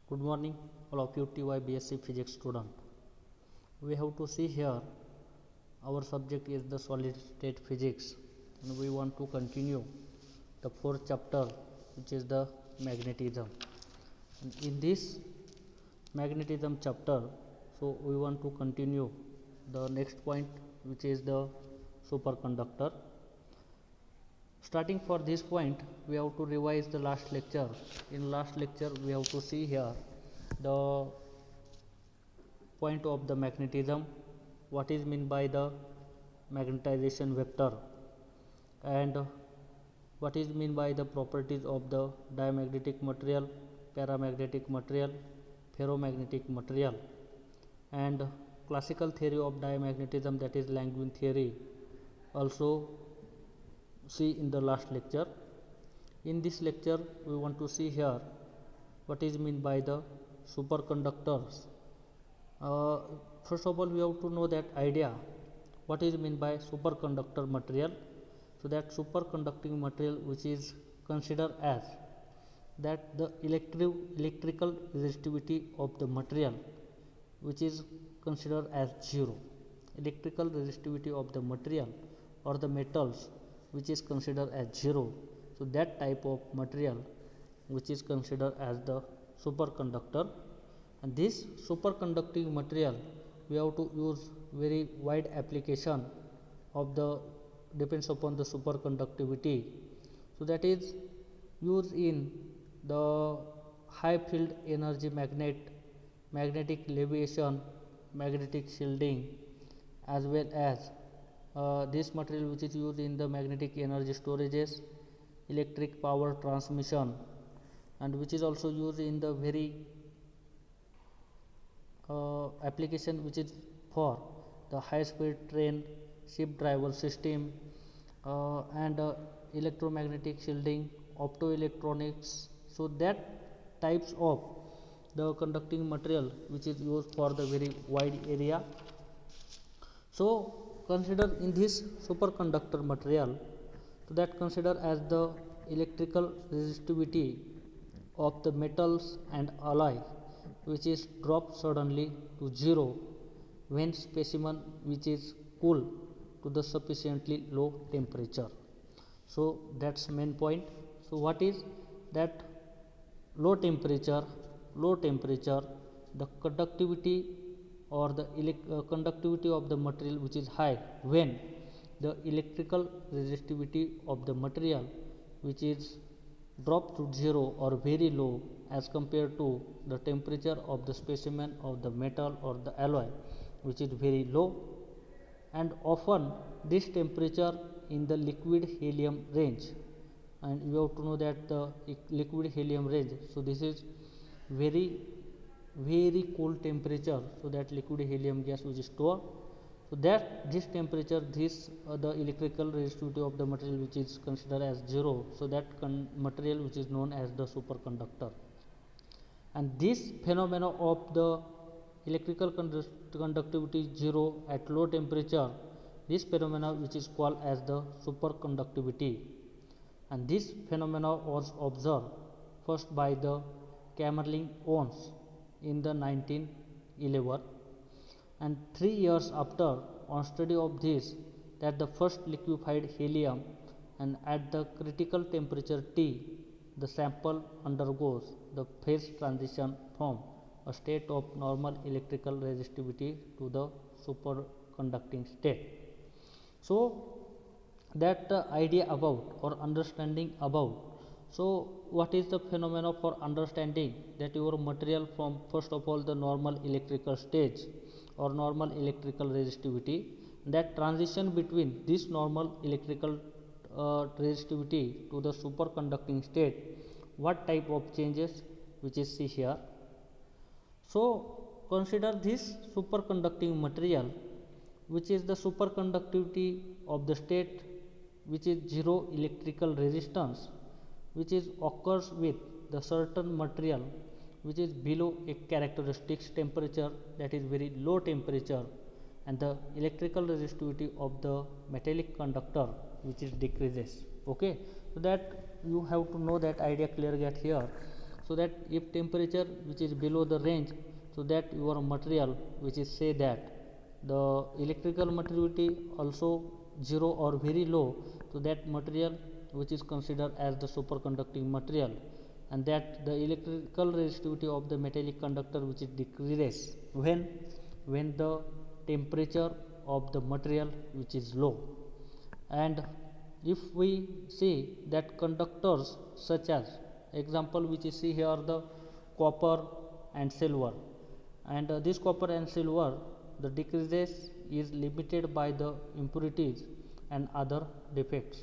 Good morning, all of you TyBscPhysics student. We have to see here our subject is the solid state physics, and we want to continue the fourth chapter, which is the magnetism. And in this magnetism chapter, so we want to continue the next point, which is the superconductor. Starting for this point, we have to revise the last lecture. In last lecture, we have to see here the point of the magnetism, what is meant by the magnetization vector, and what is meant by the properties of the diamagnetic material, paramagnetic material, ferromagnetic material, and classical theory of diamagnetism, that is Langevin theory, also see in the last lecture. In this lecture, we want to see here what is meant by the superconductors. First of all, we have to know that idea, what is meant by superconductor material. So that superconducting material which is considered as that the electrical resistivity of the material which is considered as zero. Electrical resistivity of the material or the metals which is considered as zero. So that type of material which is considered as the superconductor. And this superconducting material, we have to use very wide application of the depends upon the superconductivity. So that is used in the high field energy magnetic leviation, magnetic shielding, as well as this material which is used in the magnetic energy storages, electric power transmission, and which is also used in the very application which is for the high speed train, ship driver system, and electromagnetic shielding, optoelectronics. So that types of the conducting material which is used for the very wide area. So consider in this superconductor material, so that consider as the electrical resistivity of the metals and alloy which is dropped suddenly to zero when specimen which is cool to the sufficiently low temperature. So that's main point. So what is that low temperature, the conductivity or the conductivity of the material which is high when the electrical resistivity of the material which is dropped to zero or very low as compared to the temperature of the specimen of the metal or the alloy which is very low, and often this temperature in the liquid helium range. And you have to know that the liquid helium range, so this is very cool temperature, so that liquid helium gas which is stored, so that this temperature, this the electrical resistivity of the material which is considered as zero, so that material which is known as the superconductor. And this phenomena of the electrical conductivity zero at low temperature, this phenomena which is called as the superconductivity. And this phenomena was observed first by the Camerlin Owens in the 1911, and 3 years after, on study of this, that the first liquefied helium, and at the critical temperature T, the sample undergoes the phase transition from a state of normal electrical resistivity to the superconducting state. So that idea about or understanding about. So what is the phenomena for understanding that your material from first of all the normal electrical stage or normal electrical resistivity, that transition between this normal electrical resistivity to the superconducting state, what type of changes which is see here. So consider this superconducting material which is the superconductivity of the state which is zero electrical resistance, which is occurs with the certain material which is below a characteristic temperature, that is very low temperature, and the electrical resistivity of the metallic conductor which is decreases. Okay, so that you have to know that idea clear get here. so that if temperature which is below the range, so that your material which is say that the electrical materiality also 0 or very low, so that material which is considered as the superconducting material, and that the electrical resistivity of the metallic conductor which is decreases when the temperature of the material which is low. And if we see that conductors such as example which is see here the copper and silver, and this copper and silver the decreases is limited by the impurities and other defects.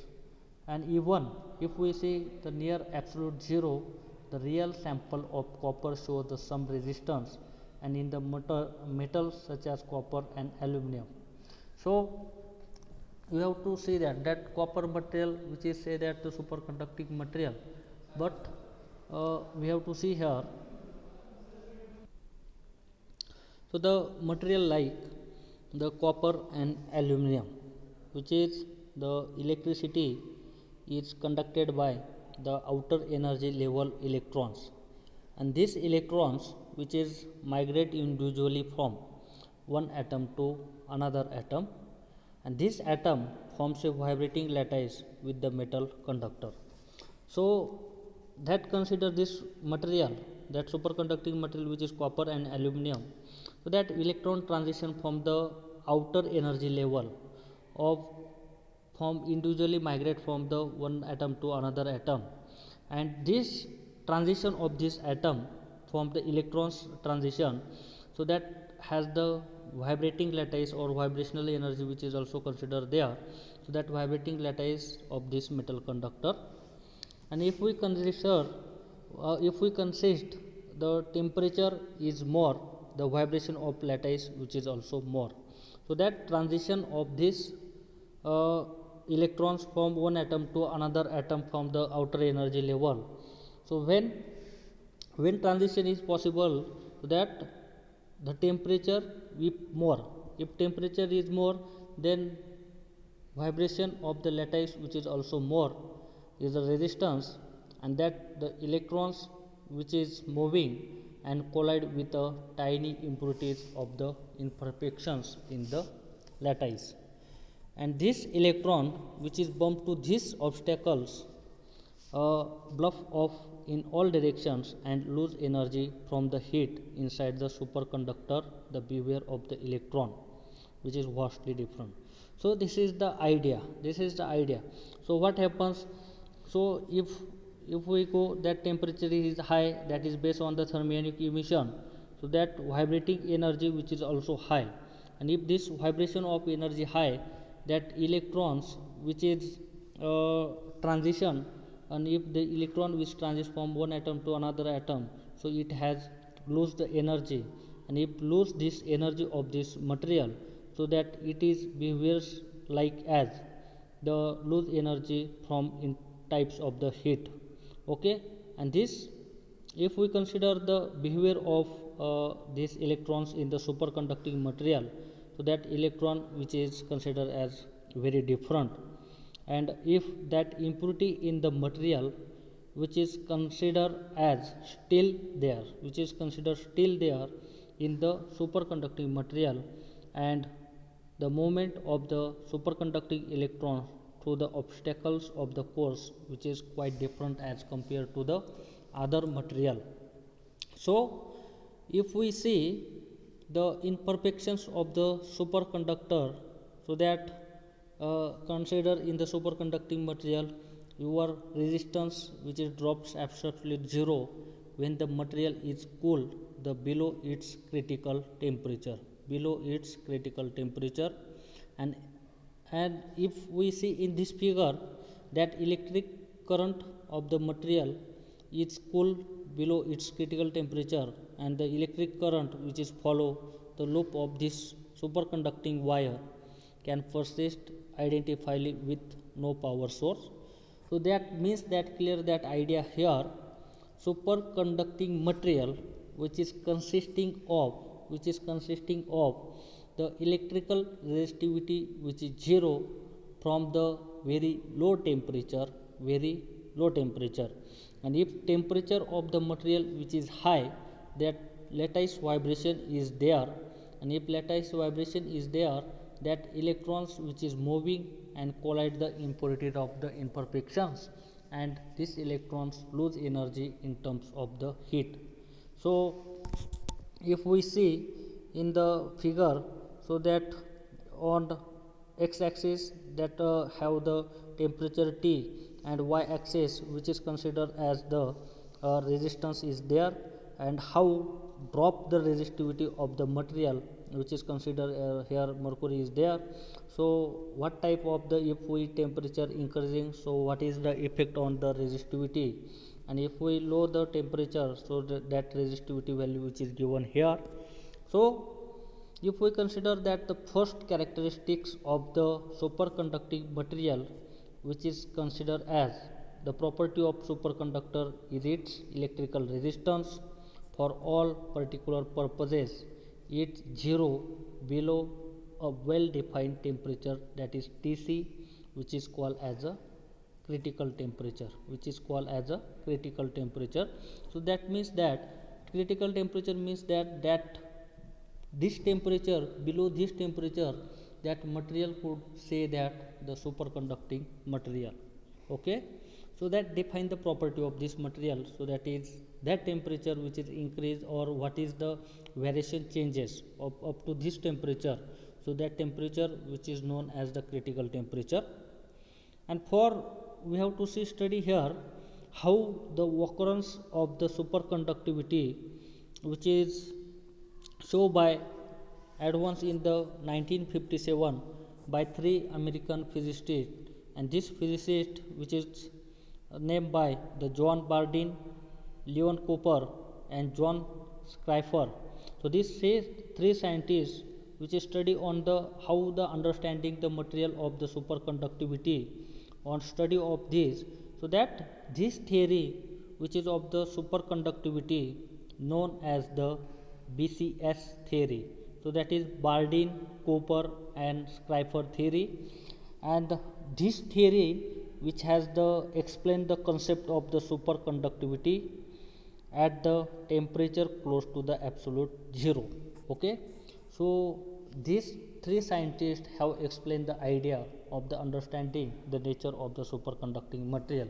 And even if we see the near absolute 0, the real sample of copper shows the some resistance, and in the metals such as copper and aluminum. So you have to see that copper material which is say that the superconducting material, but we have to see here, so the material like the copper and aluminum, which is the electricity is conducted by the outer energy level electrons, and these electrons which is migrate individually from one atom to another atom, and this atom forms a vibrating lattice with the metal conductor. So that consider this material, that superconducting material which is copper and aluminum, so that electron transition from the outer energy level of from individually migrate from the one atom to another atom, and this transition of this atom from the electrons transition, so that has the vibrating lattice or vibrational energy which is also considered there, so that vibrating lattice of this metal conductor. And if we consider if we consist the temperature is more, the vibration of lattice which is also more, so that transition of this electrons from one atom to another atom from the outer energy level. So when transition is possible, so that the temperature if more, if temperature is more, then vibration of the lattice which is also more is the resistance, and that the electrons which is moving and collide with the tiny impurities of the imperfections in the lattice, and this electron which is bumped to these obstacles bluff off in all directions and lose energy from the heat inside the superconductor, the behavior of the electron which is vastly different. So this is the idea, so what happens, so if we go that temperature is high, that is based on the thermionic emission, so that vibrating energy which is also high, and if this vibration of energy high, that electrons which is transition, and if the electron which transits from one atom to another atom, so it has lose the energy, and if lose this energy of this material, so that it is behaviors like as the lose energy from in types of the heat. Okay, and this if we consider the behavior of these electrons in the superconducting material, so that electron which is considered as very different, and if that impurity in the material which is considered as still there, in the superconducting material, and the movement of the superconducting electron through the obstacles of the course which is quite different as compared to the other material. So if we see the imperfections of the superconductor, so that consider in the superconducting material your resistance which is drops absolutely 0 when the material is cooled the below its critical temperature, and if we see in this figure that electric current of the material is cooled below its critical temperature, and the electric current which is follow the loop of this superconducting wire can persist identifiably with no power source. So that means that clear that idea here, superconducting material which is consisting of the electrical resistivity which is 0 from the very low temperature, and if temperature of the material which is high, that lattice vibration is there, and if lattice vibration is there, that electrons which is moving and collide the impurities of the imperfections, and these electrons lose energy in terms of the heat. So if we see in the figure, so that on x axis that have the temperature T, and y axis which is considered as the resistance is there, and how drop the resistivity of the material which is considered here mercury is there. So what type of the, if we temperature increasing, so what is the effect on the resistivity, and if we lower the temperature, so that resistivity value which is given here. So if we consider that the first characteristics of the superconducting material which is considered as the property of superconductor is its electrical resistance for all particular purposes. It's zero below a well defined temperature, that is Tc, which is called as a critical temperature, So that means that critical temperature means that this temperature, below this temperature, that material could say that the superconducting material. Okay, so that define the property of this material. So that is that temperature which is increased, or what is the variation changes of up to this temperature, so that temperature which is known as the critical temperature. And for we have to see study here how the occurrence of the superconductivity which is shown by advanced in the 1957 by three American physicists, and this physicist which is named by the John Bardeen, Leon Cooper, and John Ch-4. So these three scientists which study on the how the understanding the material of the superconductivity, on study of this, so that this theory which is of the superconductivity known as the BCS theory. So that is Bardeen, Cooper, and Ch-4 theory, and this theory which has the explained the concept of the superconductivity at the temperature close to the absolute zero. Okay, so these three scientists have explained the idea of the understanding the nature of the superconducting material,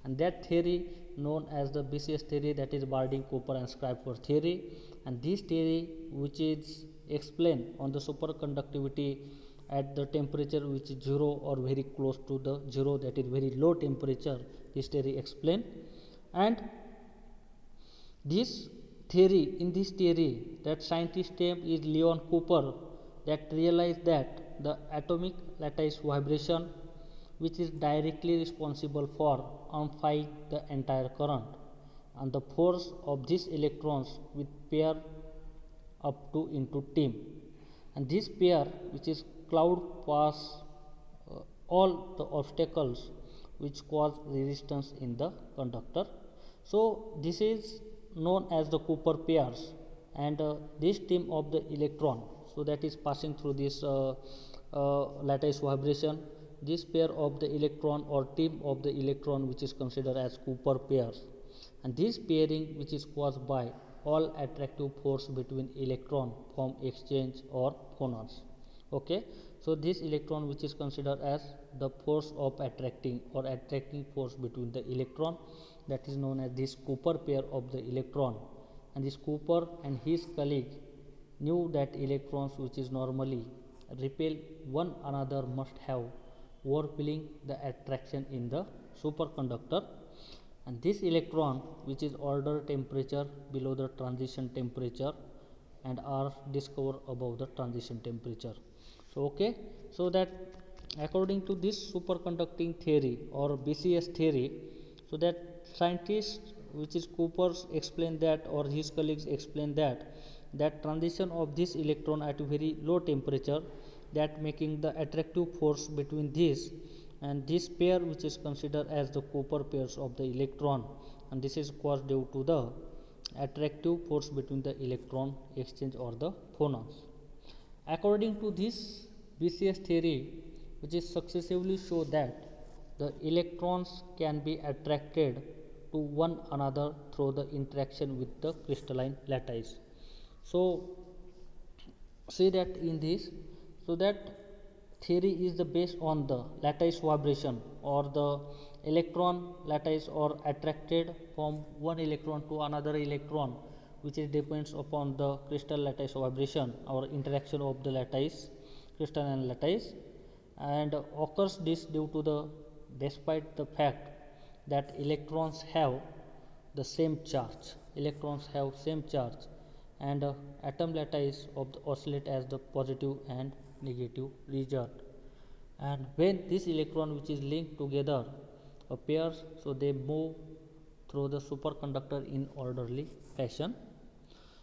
and that theory known as the BCS theory, that is Bardeen, Cooper, and Ch-4 theory. And this theory which is explained on the superconductivity at the temperature which is zero or very close to the zero, that is very low temperature, this theory explained. And this theory, in this theory, that scientist name is Leon Cooper, that realized that the atomic lattice vibration which is directly responsible for amplifying the entire current, and the force of these electrons with pair up to into team, and this pair which is cloud pass all the obstacles which cause resistance in the conductor. So this is known as the Cooper pairs, and this team of the electron, so that is passing through this lattice vibration, this pair of the electron or team of the electron which is considered as Cooper pairs, and this pairing which is caused by all attractive force between electron from exchange or phonons. Okay, so this electron which is considered as the force of attracting or attracting force between the electron, that is known as this Cooper pair of the electron. And this Cooper and his colleague knew that electrons which is normally repel one another must have overwhelming the attraction in the superconductor, and this electron which is order temperature below the transition temperature and are discovered above the transition temperature. So okay, so that according to this superconducting theory or BCS theory, so that scientist which is Cooper's explained that, or his colleagues explained that transition of this electron at a very low temperature, that making the attractive force between this and this pair which is considered as the Cooper pairs of the electron, and this is caused due to the attractive force between the electron exchange or the phonons. According to this BCS theory, which is successively show that the electrons can be attracted to one another through the interaction with the crystalline lattice. So see that in this, so that theory is the based on the lattice vibration, or the electron lattice or attracted from one electron to another electron, which is depends upon the crystal lattice vibration or interaction of the lattice, crystalline lattice, and occurs this due to the, despite the fact that electrons have the same charge, and atom lattice of the oscillate as the positive and negative region. And when this electron which is linked together appears, so they move through the superconductor in orderly fashion.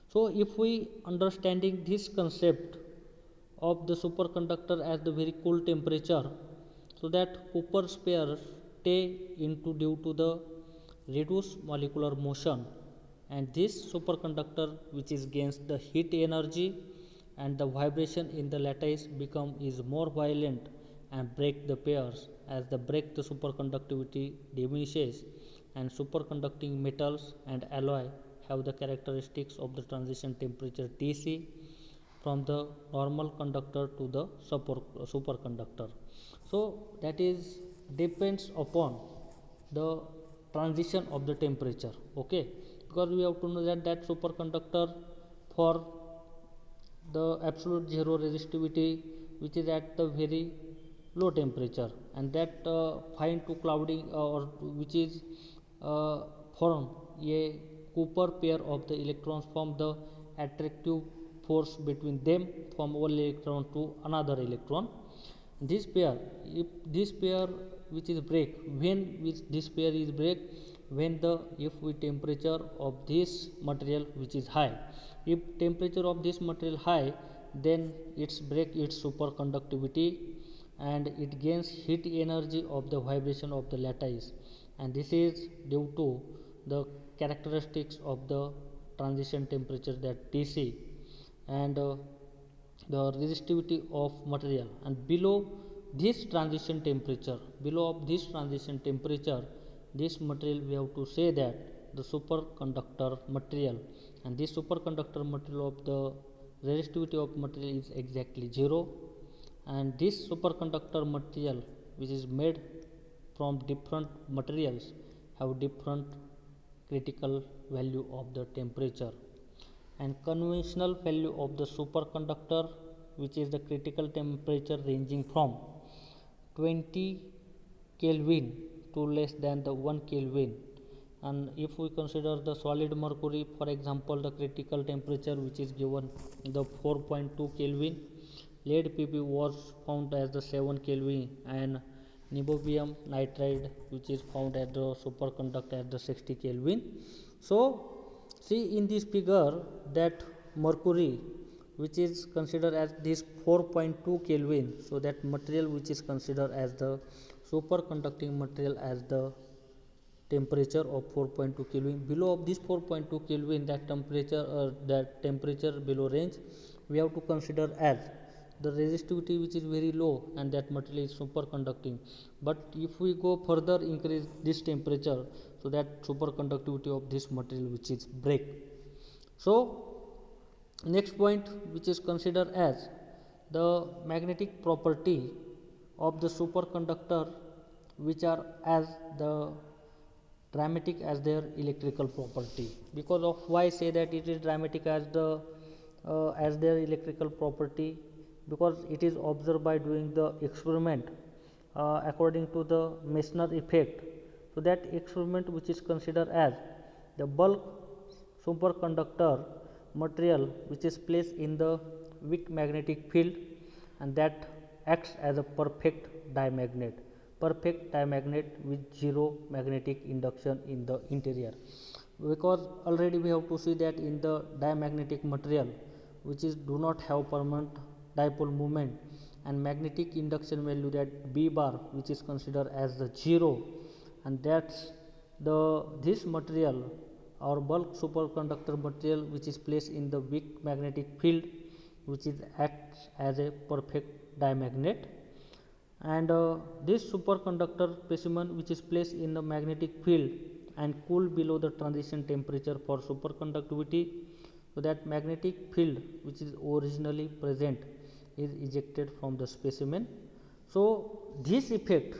So if we understanding this concept of the superconductor as the very cool temperature, so that Cooper pairs stay into due to the reduced molecular motion, and this superconductor which is gains the heat energy, and the vibration in the lattice become is more violent and break the pairs. As the break, the superconductivity diminishes, and superconducting metals and alloy have the characteristics of the transition temperature Tc from the normal conductor to the superconductor. So that is depends upon the transition of the temperature. Okay, because we have to know that superconductor for the absolute zero resistivity, which is at the very low temperature, and that fine to clouding or which is form a Cooper pair of the electrons from the attractive force between them from one electron to another electron. This pair, if this pair which is break, when this pair is break, when the if we temperature of this material which is high, if temperature of this material high, then it's break its superconductivity, and it gains heat energy of the vibration of the lattice, and this is due to the characteristics of the transition temperature that Tc, and the resistivity of material. And below this transition temperature, this material we have to say that the superconductor material, and this superconductor material of the resistivity of material is exactly 0, and this superconductor material which is made from different materials have different critical value of the temperature, and conventional value of the superconductor, which is the critical temperature ranging from 20 Kelvin to less than the 1 Kelvin. And if we consider the solid mercury, for example, the critical temperature which is given the 4.2 Kelvin, lead Pp was found as the 7 Kelvin, and niobium nitride which is found at the superconductor at the 60 Kelvin. So see in this figure that mercury which is considered as this 4.2 Kelvin, so that material which is considered as the superconducting material as the temperature of 4.2 Kelvin. Below of this 4.2 Kelvin, that temperature below range, we have to consider as the resistivity which is very low, and that material is superconducting. But if we go further increase this temperature, so that superconductivity of this material which is break. So next point which is considered as the magnetic property of the superconductor, which are as the dramatic as their electrical property. Because of why say that it is dramatic as their electrical property, because it is observed by doing the experiment according to the Missionary Effect. So that experiment which is considered as the bulk superconductor material which is placed in the weak magnetic field, and that acts as a perfect diamagnet with zero magnetic induction in the interior. Because already we have to see that in the diamagnetic material which is do not have permanent dipole moment, and magnetic induction value that B bar which is considered as the 0, and that's this material or bulk superconductor material which is placed in the weak magnetic field which is acts as a perfect diamagnet. And this superconductor specimen which is placed in the magnetic field and cool below the transition temperature for superconductivity, so that magnetic field which is originally present is ejected from the specimen. So this effect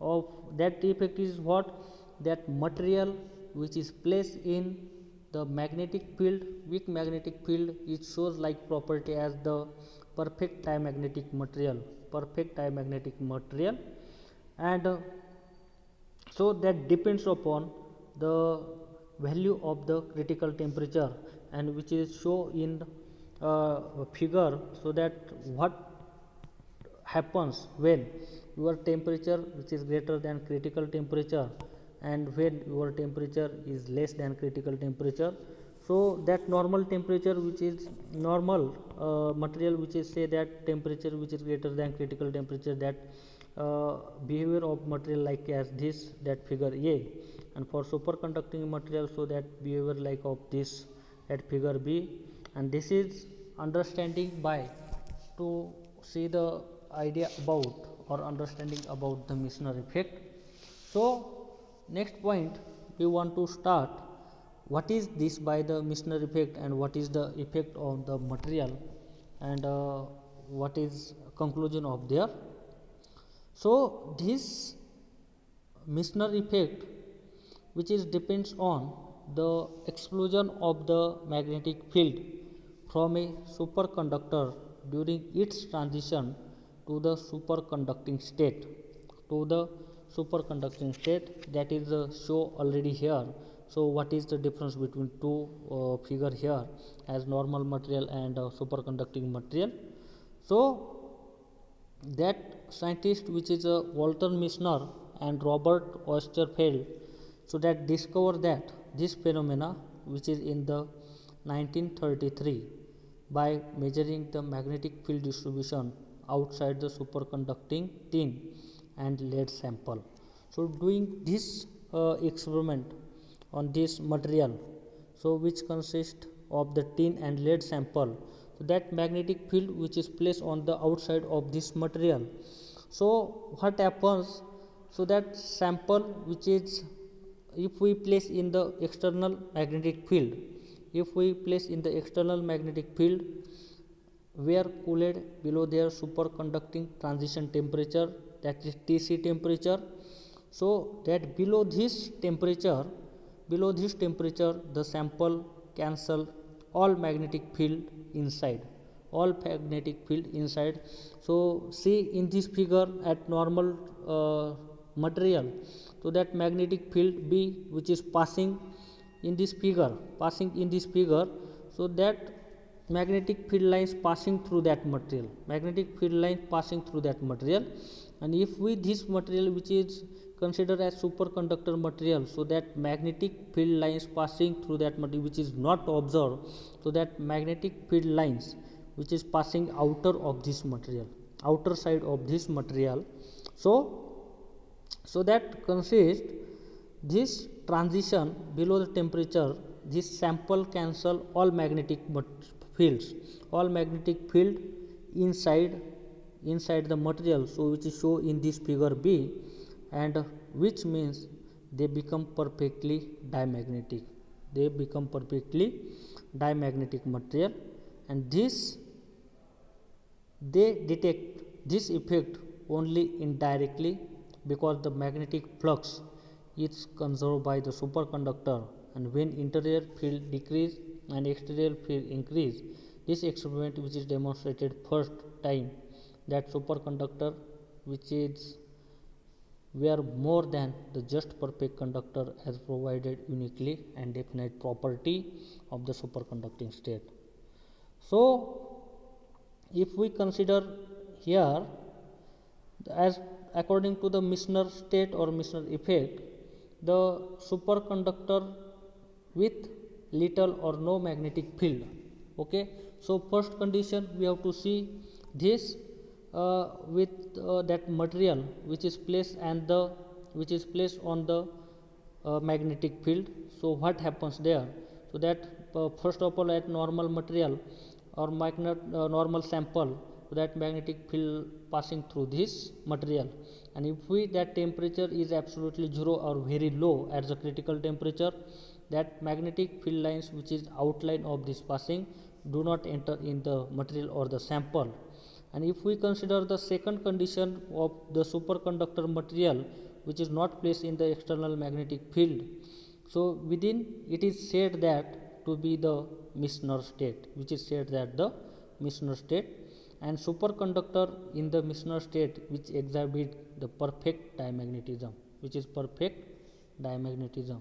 of that effect is what, that material which is placed in the magnetic field, weak magnetic field, it shows like property as the perfect diamagnetic material, and so that depends upon the value of the critical temperature, and which is shown in figure. So that what happens when your temperature which is greater than critical temperature and when your temperature is less than critical temperature. So that normal temperature which is normal material which is say that temperature which is greater than critical temperature, that behavior of material like as this, that figure A, and for superconducting material, so that behavior like of this at figure B. And this is understanding by to see the idea about or understanding about the Missionary effect. So next point we want to start what is this by the Missionary effect and what is the effect on the material, and what is conclusion of there. So this Missionary effect which is depends on the explosion of the magnetic field from a superconductor during its transition to the superconducting state, that is show already here. So what is the difference between two figure here as normal material and superconducting material? So that scientist which is Walter Misner and Robert Oesterfeld, so that discover that this phenomena which is in the 1933 by measuring the magnetic field distribution outside the superconducting tin and lead sample. So doing this experiment on this material, so which consists of the tin and lead sample, so that magnetic field which is placed on the outside of this material. So what happens, so that sample which is, if we place in the external magnetic field, where cooled below their superconducting transition temperature, that is TC temperature, so that below this temperature the sample cancel all magnetic field inside. So see in this figure at normal material, so that magnetic field B which is passing in this figure, so that magnetic field lines passing through that material, and if we this material which is considered as superconductor material, so that magnetic field lines passing through that material which is not observed, so that magnetic field lines which is passing outer side of this material, so that consists this transition below the temperature, this sample cancel all magnetic field inside the material, so which is shown in this figure B, and which means they become perfectly diamagnetic material. And this they detect this effect only indirectly, because the magnetic flux is conserved by the superconductor, and when interior field decrease and exterior field increase. This experiment which is demonstrated first time that superconductor which is were more than the just perfect conductor as provided uniquely and definite property of the superconducting state. So if we consider here as according to the Missioner state or Missioner effect, the superconductor with little or no magnetic field. Okay, so first condition we have to see this with that material which is placed on the magnetic field. So what happens there? So that first of all at normal material or normal sample, so that magnetic field passing through this material. And if we that temperature is absolutely 0 or very low at the critical temperature, that magnetic field lines which is outline of this passing do not enter in the material or the sample. And if we consider the second condition of the superconductor material which is not placed in the external magnetic field, so within it is said that to be the Missionary state, which is said that the Missionary state, and superconductor in the Missionary state which exhibit the perfect diamagnetism, which is perfect diamagnetism.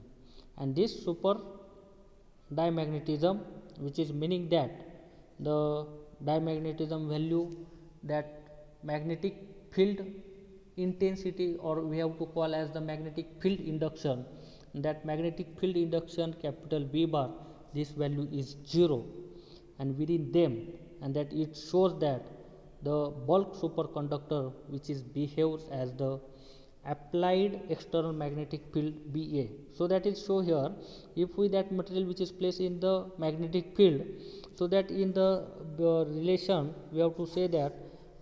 And this super diamagnetism, which is meaning that the diamagnetism value, that magnetic field intensity, or we have to call as the magnetic field induction, that magnetic field induction capital B bar, this value is 0 and within them, and that it shows that the bulk superconductor which is behaves as the applied external magnetic field BA. So that is show here, if we that material which is placed in the magnetic field, so that in the relation we have to say that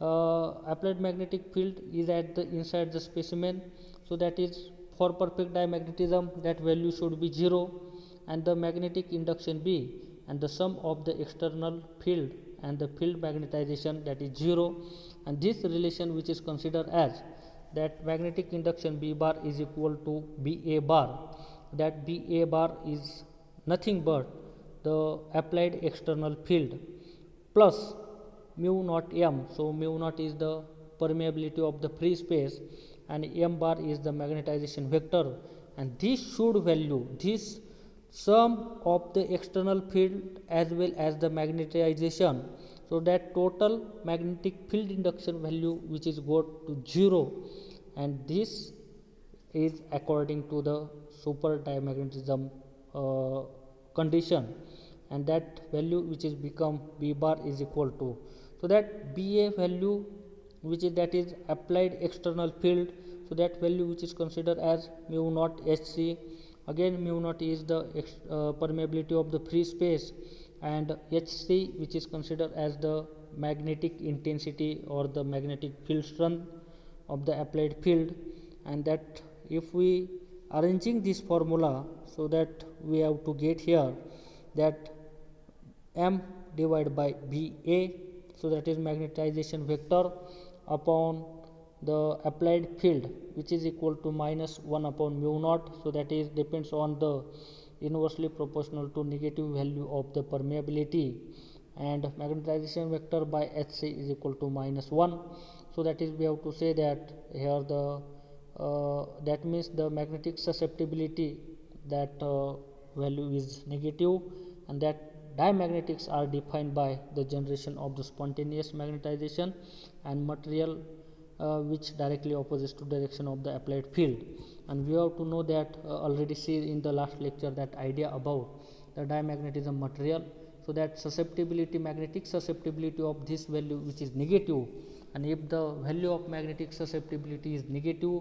applied magnetic field is at the inside the specimen, so that is for perfect diamagnetism that value should be 0, and the magnetic induction B and the sum of the external field and the field magnetization, that is 0, and this relation which is considered as that magnetic induction B bar is equal to BA bar, that BA bar is nothing but the applied external field plus mu naught m. So mu naught is the permeability of the free space and m bar is the magnetization vector, and this should value, this sum of the external field as well as the magnetization, so that total magnetic field induction value which is got to 0, and this is according to the super diamagnetism condition, and that value which is become B bar is equal to, so that BA value which is that is applied external field, so that value which is considered as mu naught HC. Again mu naught is the permeability of the free space, and HC which is considered as the magnetic intensity or the magnetic field strength of the applied field. And that if we arranging this formula, so that we have to get here that m divided by BA, so that is magnetization vector upon the applied field which is equal to minus 1 upon mu naught, so that is depends on the inversely proportional to negative value of the permeability, and magnetization vector by HC is equal to minus 1, so that is we have to say that here the that means the magnetic susceptibility, that value is negative, and that diamagnetics are defined by the generation of the spontaneous magnetization and material which directly opposite to direction of the applied field. And we have to know that already see in the last lecture that idea about the diamagnetism material, so that susceptibility, magnetic susceptibility of this value which is negative, and if the value of magnetic susceptibility is negative,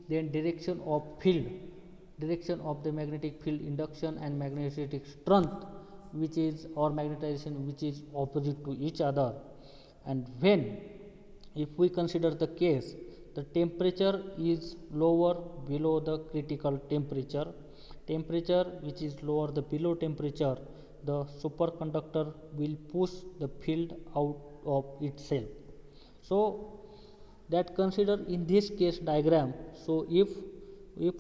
then direction of field, direction of the magnetic field induction and magnetic strength which is or magnetization which is opposite to each other. And when if we consider the case the temperature is lower below the critical temperature, temperature which is lower the below temperature, the superconductor will push the field out of itself. So that consider in this case diagram, so if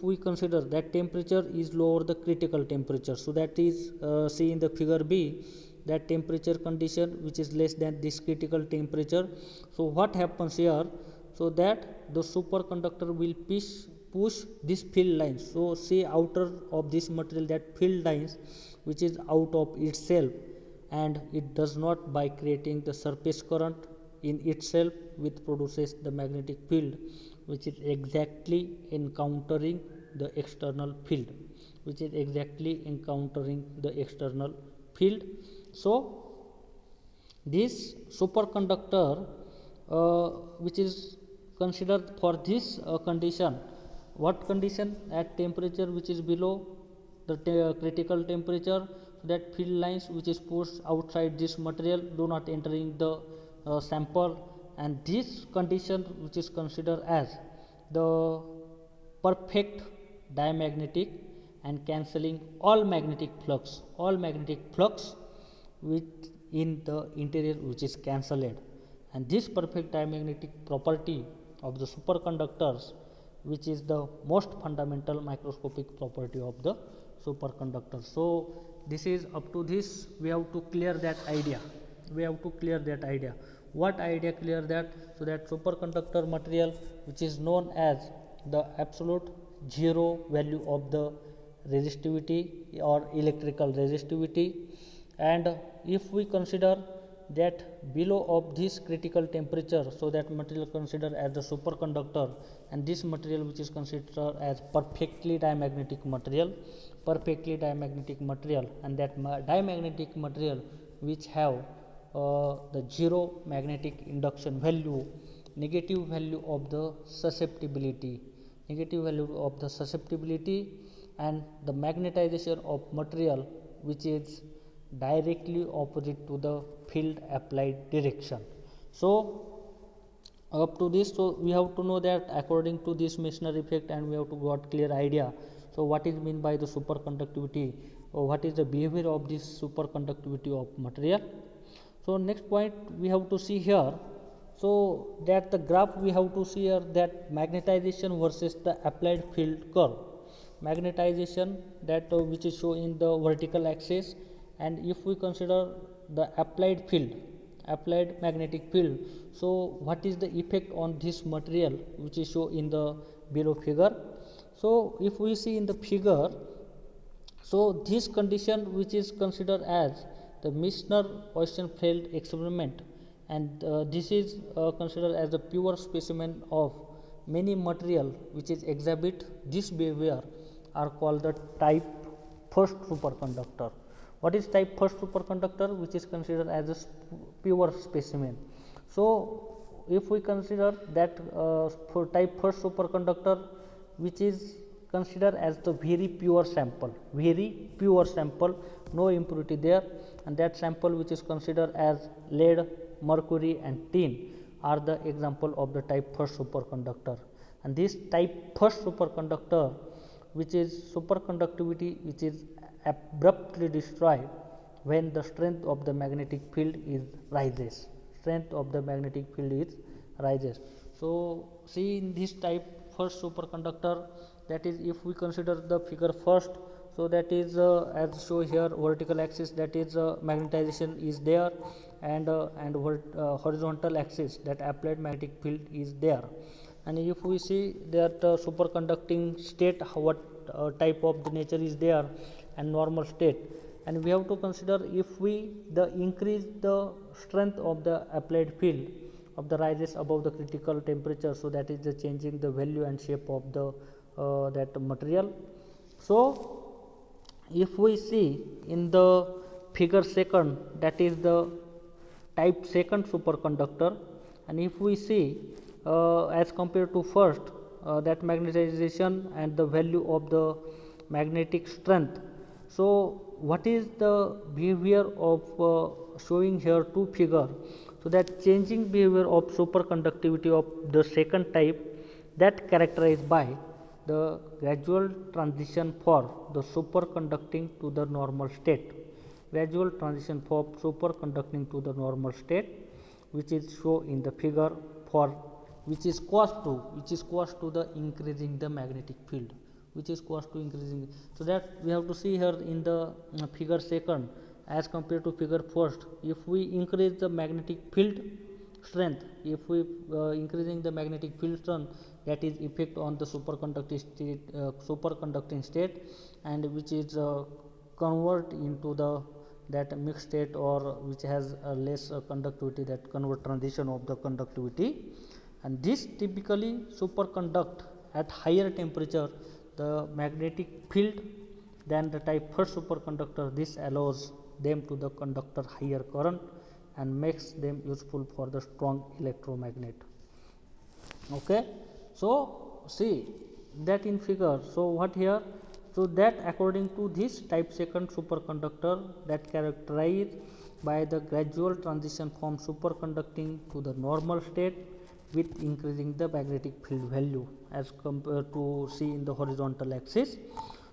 we consider that temperature is lower the critical temperature, so that is see in the figure B, that temperature condition which is less than this critical temperature. So what happens here, so that the superconductor will push this field lines, so see outer of this material that field lines which is out of itself, and it does not by creating the surface current in itself which produces the magnetic field which is exactly encountering the external field, which is exactly encountering the external field. So this superconductor which is considered for this condition, what condition, at temperature which is below the critical temperature, so that field lines which is pushed outside this material do not enter in the sample, and this condition which is considered as the perfect diamagnetic and cancelling all magnetic flux which in the interior which is cancelled, and this perfect diamagnetic property of the superconductors which is the most fundamental microscopic property of the superconductor. So this is up to this we have to clear that idea. What idea clear that? So that superconductor material which is known as the absolute zero value of the resistivity or electrical resistivity, and if we consider that below of this critical temperature, so that material considered as the superconductor, and this material which is considered as perfectly diamagnetic material, and that diamagnetic material which have the zero magnetic induction value, negative value of the susceptibility, and the magnetization of material which is directly opposite to the field applied direction. So up to this, so we have to know that according to this Missionary effect, and we have to got clear idea. So what is mean by the superconductivity, or what is the behavior of this superconductivity of material? So next point we have to see here, so that the graph we have to see here, that magnetization versus the applied field curve. Magnetization that which is shown in the vertical axis, and if we consider the applied magnetic field, so what is the effect on this material which is shown in the below figure. So if we see in the figure, so this condition which is considered as the Misner-Weissenfeld experiment, and this is considered as the pure specimen of many material which is exhibit this behavior are called the type first superconductor. What is type first superconductor? Which is considered as a pure specimen. So if we consider that for type first superconductor which is considered as the very pure sample, no impurity there, and that sample which is considered as lead, mercury and tin are the example of the type first superconductor. And this type first superconductor which is superconductivity which is abruptly destroyed when the strength of the magnetic field is rises. So see in this type first superconductor, that is if we consider the figure first, so that is as shown here, vertical axis, that is magnetization is there, and horizontal axis, that applied magnetic field is there. And if we see that superconducting state, what type of the nature is there, and normal state, and we have to consider if we increase the strength of the applied field of the rises above the critical temperature, so that is the changing the value and shape of the that material. So if we see in the figure second, that is the type second superconductor, and if we see as compared to first, that magnetization and the value of the magnetic strength. So what is the behavior of showing here two figure? So that changing behavior of superconductivity of the second type, that characterized by the gradual transition for the superconducting to the normal state, which is shown in the figure for which is cause to the increasing the magnetic field, so that we have to see here in the figure second as compared to figure first. If we increase the magnetic field strength, increasing the magnetic field strength, that is effect on the superconducting state, and which is convert into the that mixed state, or which has a less conductivity, that convert transition of the conductivity. And this typically superconduct at higher temperature the magnetic field than the type first superconductor. This allows them to the conductor higher current and makes them useful for the strong electromagnet. Okay, so see that in figure. So what here? So that according to this type second superconductor, that characterize by the gradual transition from superconducting to the normal state with increasing the magnetic field value as compared to see in the horizontal axis.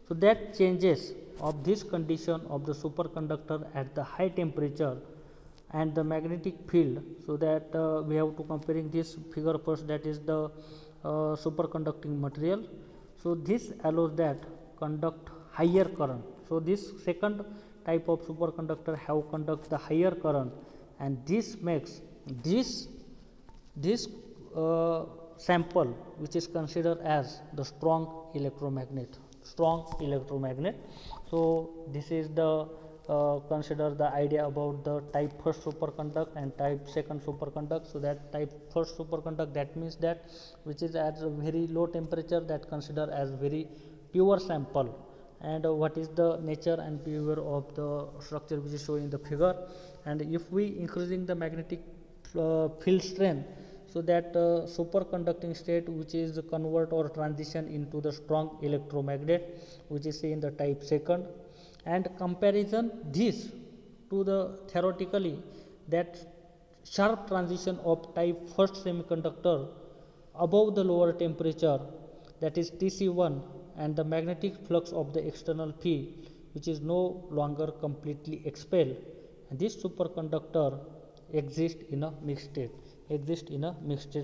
So that changes of this condition of the superconductor at the high temperature and the magnetic field. So that we have to comparing this figure first, that is the superconducting material. So this allows that conduct higher current. So this second type of superconductor have conduct the higher current, and this makes this sample which is considered as the strong electromagnet. So this is the consider the idea about the type first superconduct and type second superconduct. So that type first superconduct, that means that which is at a very low temperature, that consider as very pure sample. And what is the nature and behavior of the structure which is shown in the figure. And if we increasing the magnetic field strength, so that superconducting state which is convert or transition into the strong electromagnet which is seen in the type second. And comparison this to the theoretically that sharp transition of type first semiconductor above the lower temperature, that is TC1, and the magnetic flux of the external field which is no longer completely expelled, and this superconductor exists in a mixed state.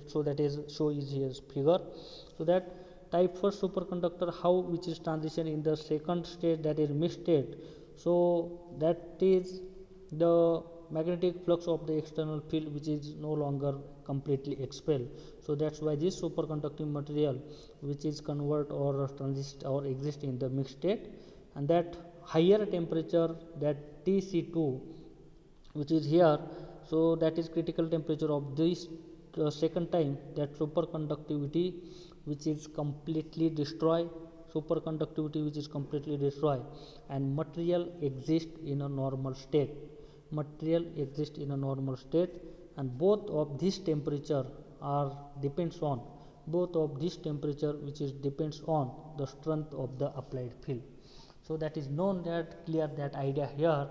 So that is show is here figure. So that type first superconductor how which is transition in the second state, that is mixed state. So that is the magnetic flux of the external field which is no longer completely expelled. So that's why this superconducting material which is convert or transist or exist in the mixed state. And that higher temperature, that TC2 which is here, so that is critical temperature of this second time, that superconductivity which is completely destroyed, and material exists in a normal state. And both of this temperature are depends on which is depends on the strength of the applied field. So that is known, that clear that idea here.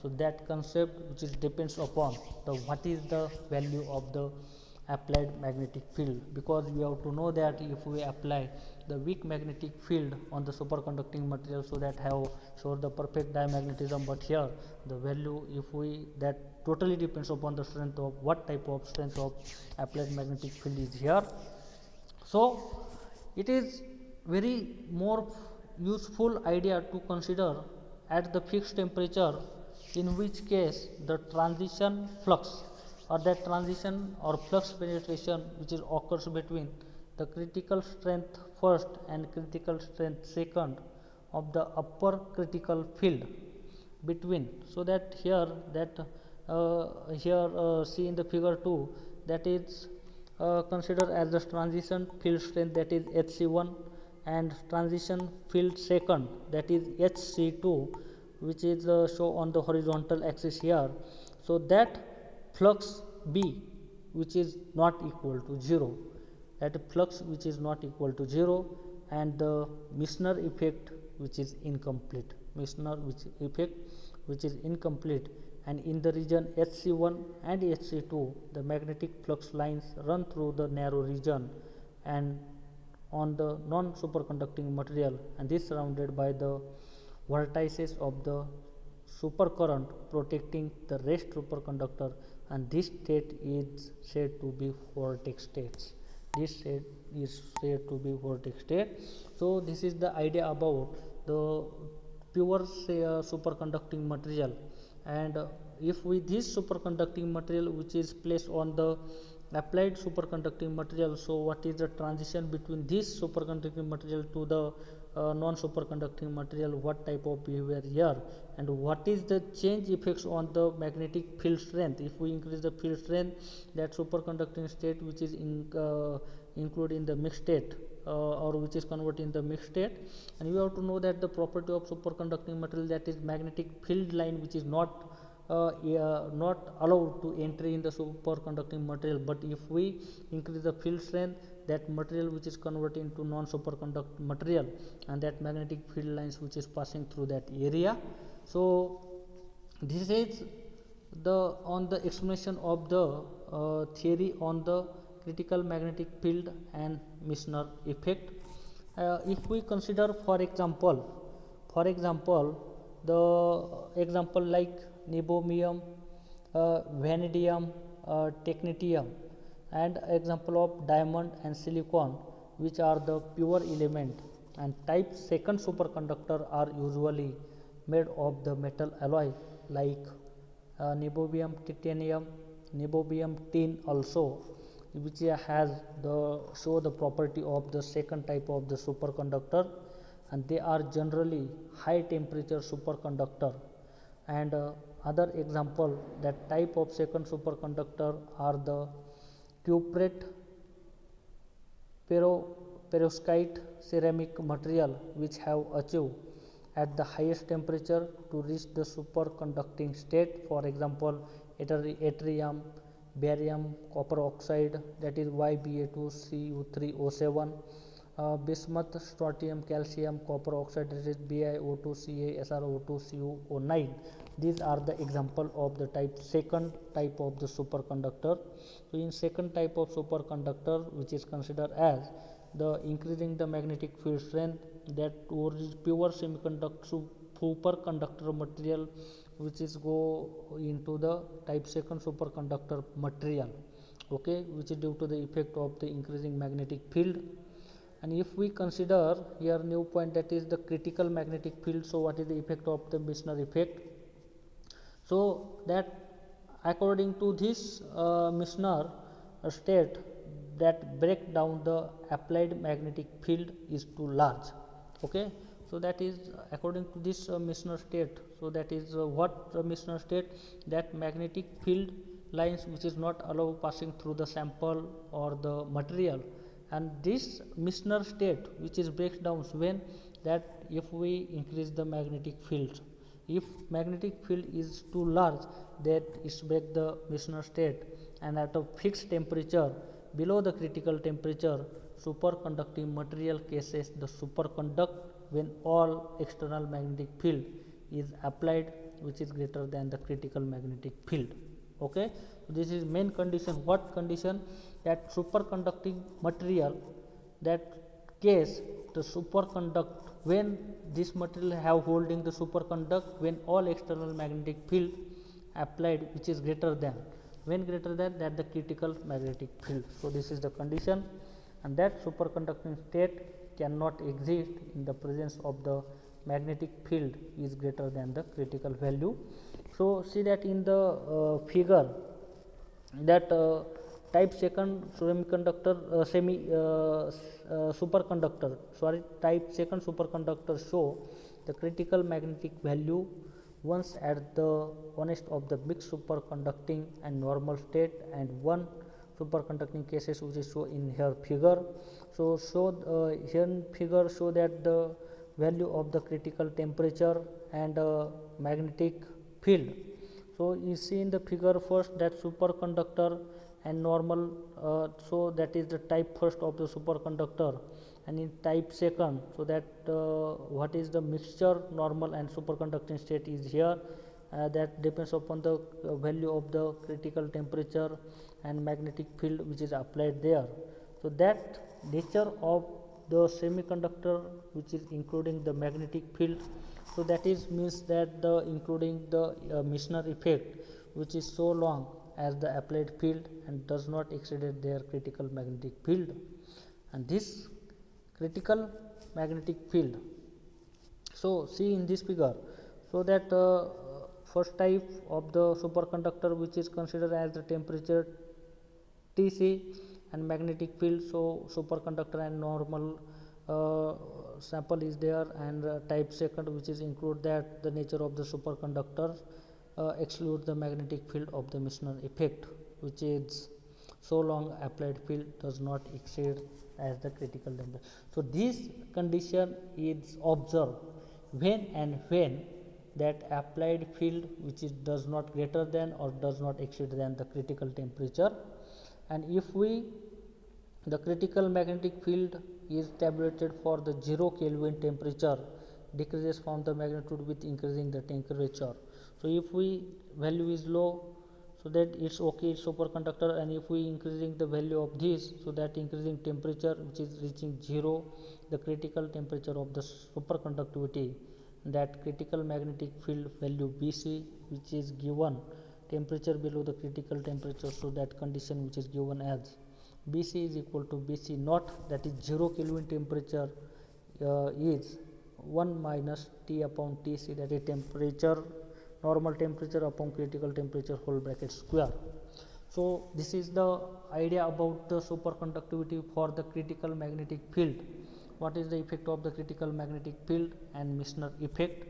So that concept which is depends upon the what is the value of the applied magnetic field, because we have to know that if we apply the weak magnetic field on the superconducting material, so that have showed the perfect diamagnetism, but here the value if we that totally depends upon the strength of what type of strength of applied magnetic field is here. So it is very more useful idea to consider at the fixed temperature, in which case the transition flux or that transition or flux penetration which is occurs between the critical strength first and critical strength second of the upper critical field between. So that here see in the figure 2, that is considered as the transition field strength, that is Hc1, and transition field second, that is Hc2, which is shown on the horizontal axis here. So that flux B which is not equal to 0, and the Missionary effect which is incomplete, and in the region Hc1 and Hc2 the magnetic flux lines run through the narrow region and on the non superconducting material, and this surrounded by the vortices of the supercurrent protecting the rest superconductor, and this state is said to be vortex state. So this is the idea about the pure superconducting material. And if we this superconducting material which is placed on the applied superconducting material, so what is the transition between this superconducting material to the non superconducting material, what type of behavior here, and what is the change effects on the magnetic field strength. If we increase the field strength, that superconducting state which is included in the mixed state or which is converted in the mixed state. And we have to know that the property of superconducting material, that is magnetic field line which is not allowed to entry in the superconducting material, but if we increase the field strength, that material which is converted into non superconducting material, and that magnetic field lines which is passing through that area. So This is the on the explanation of the theory on the critical magnetic field and Missionary effect. If we consider for example, the example like niobium, vanadium, technetium, and example of diamond and silicon, which are the pure element, and type second superconductor are usually made of the metal alloy like niobium, titanium, niobium tin also, which has the show the property of the second type of the superconductor, and they are generally high temperature superconductor. And other example that type of second superconductor are the cuprate, perovskite, ceramic material, which have achieved at the highest temperature to reach the superconducting state. For example, yttrium, barium, copper oxide, that is YBa2Cu3O7, bismuth, strontium, calcium, copper oxide, that is BiO2CaSrO2CuO9. These are the example of the second type of the superconductor. So in second type of superconductor, which is considered as the increasing the magnetic field strength, that is pure semiconductor superconductor material, which is go into the type second superconductor material, okay, which is due to the effect of the increasing magnetic field. And if we consider here new point, that is the critical magnetic field. So what is the effect of the Missionary effect? So that according to this Missionary state, that break down the applied magnetic field is too large, okay. So that is according to this Missionary state. So that is what Missionary state, that magnetic field lines which is not allow passing through the sample or the material, and this Missionary state which is breaks down when that if we increase the magnetic field, if magnetic field is too large, that is break the Missionary state, and at a fixed temperature below the critical temperature, superconducting material cases the superconduct when all external magnetic field is applied which is greater than the critical magnetic field, okay. This is main condition. What condition? That superconducting material, that case the superconduct when this material have holding the superconduct when all external magnetic field applied which is greater than, when greater than that the critical magnetic field. So this is the condition, and that superconducting state cannot exist in the presence of the magnetic field is greater than the critical value. So see that in the figure, that type second semiconductor superconductor, sorry, type second superconductor show the critical magnetic value once at the honest of the mixed superconducting and normal state, and one superconducting cases which is shown in here figure. So here in figure show that the value of the critical temperature and magnetic field. So you see in the figure first that superconductor and normal, so that is the type first of the superconductor, and in type second, so that what is the mixture normal and superconducting state is here, that depends upon the value of the critical temperature and magnetic field which is applied there. So that nature of the semiconductor which is including the magnetic field, so that is means that the including the Missionary effect which is so long as the applied field and does not exceed their critical magnetic field. And this critical magnetic field, so see in this figure, so that first type of the superconductor which is considered as the temperature Tc and magnetic field, so superconductor and normal sample is there, and type second which is include that the nature of the superconductor exclude the magnetic field of the Missionary effect which is so long applied field does not exceed as the critical temperature. So this condition is observed when that applied field which is does not greater than or does not exceed than the critical temperature, and if we the critical magnetic field is tabulated for the 0 Kelvin temperature, decreases from the magnitude with increasing the temperature. So if we value is low, so that it's okay, it's superconductor, and if we increasing the value of this, so that increasing temperature which is reaching 0, the critical temperature of the superconductivity, that critical magnetic field value Bc, which is given temperature below the critical temperature, so that condition which is given as Bc is equal to Bc naught, that is 0 Kelvin temperature is 1 minus T upon Tc, that is temperature, normal temperature upon critical temperature whole bracket square. So this is the idea about the superconductivity for the critical magnetic field. What is the effect of the critical magnetic field and Missionary effect?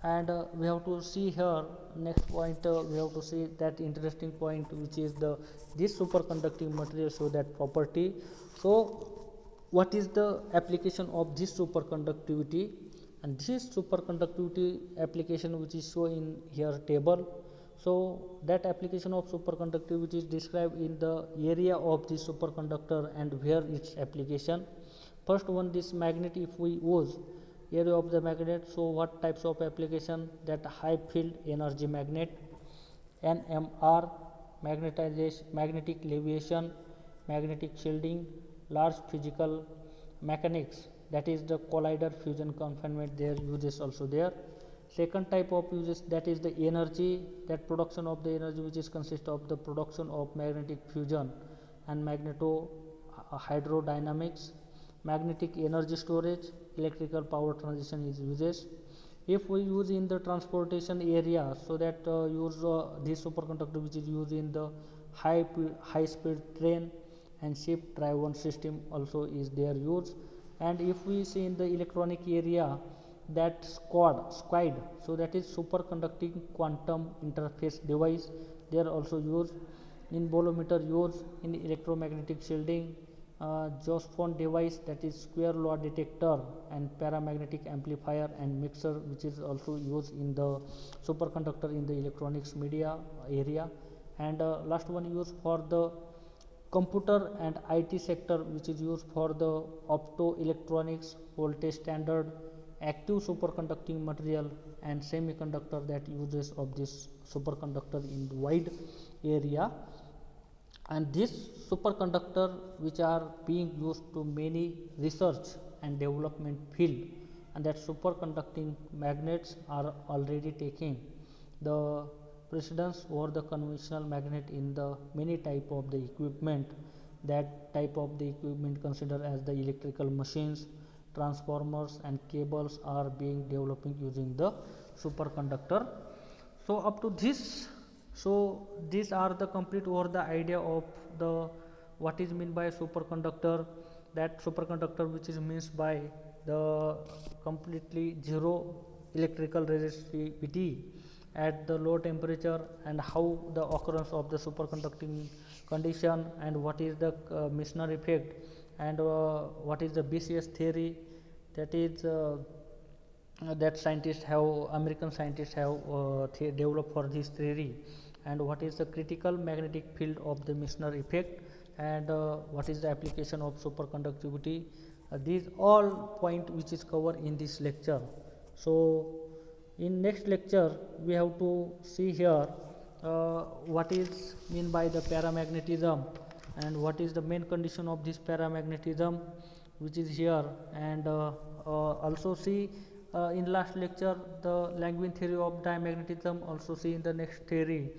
And we have to see here next point, we have to see that interesting point, which is this superconducting material show that property. So what is the application of this superconductivity? And this superconductivity application which is shown in here table. So that application of superconductivity is described in the area of the superconductor and where its application. First one, this magnet, if we use area of the magnet, so what types of application? That high field energy magnet, NMR, magnetization, magnetic leviation, magnetic shielding, large physical mechanics, that is the collider fusion confinement, their uses also there. Second type of uses, that is the energy, that production of the energy which is consist of the production of magnetic fusion and magneto hydrodynamics, magnetic energy storage, electrical power transition is uses. If we use in the transportation area, so that use this superconductor which is used in the high speed train and ship driven system also is their use. And if we see in the electronic area, that SQUAD, so that is superconducting quantum interface device, they are also used in bolometer, used in electromagnetic shielding, Josephson device, that is square law detector, and paramagnetic amplifier and mixer, which is also used in the superconductor in the electronics media area. And last one used for the computer and IT sector, which is used for the optoelectronics, voltage standard, active superconducting material, and semiconductor, that uses of this superconductor in wide area. And this superconductor which are being used to many research and development field, and that superconducting magnets are already taking the precedence over the conventional magnet in the many type of the equipment. That type of the equipment considered as the electrical machines, transformers and cables are being developing using the superconductor. So up to this, so these are the complete over the idea of the what is meant by superconductor, that superconductor which is means by the completely zero electrical resistivity at the low temperature, and how the occurrence of the superconducting condition, and what is the Missionary effect, and what is the BCS theory, that is that scientists have, American scientists have developed for this theory, and what is the critical magnetic field of the Missionary effect, and what is the application of superconductivity. These all point which is covered in this lecture. So in next lecture we have to see here what is mean by the paramagnetism, and what is the main condition of this paramagnetism which is here, and also see in last lecture the Langevin theory of diamagnetism, also see in the next theory,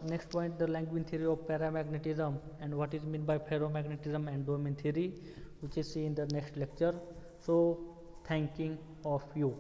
next point the Langevin theory of paramagnetism, and what is mean by ferromagnetism and domain theory, which is see in the next lecture. So thanking of you.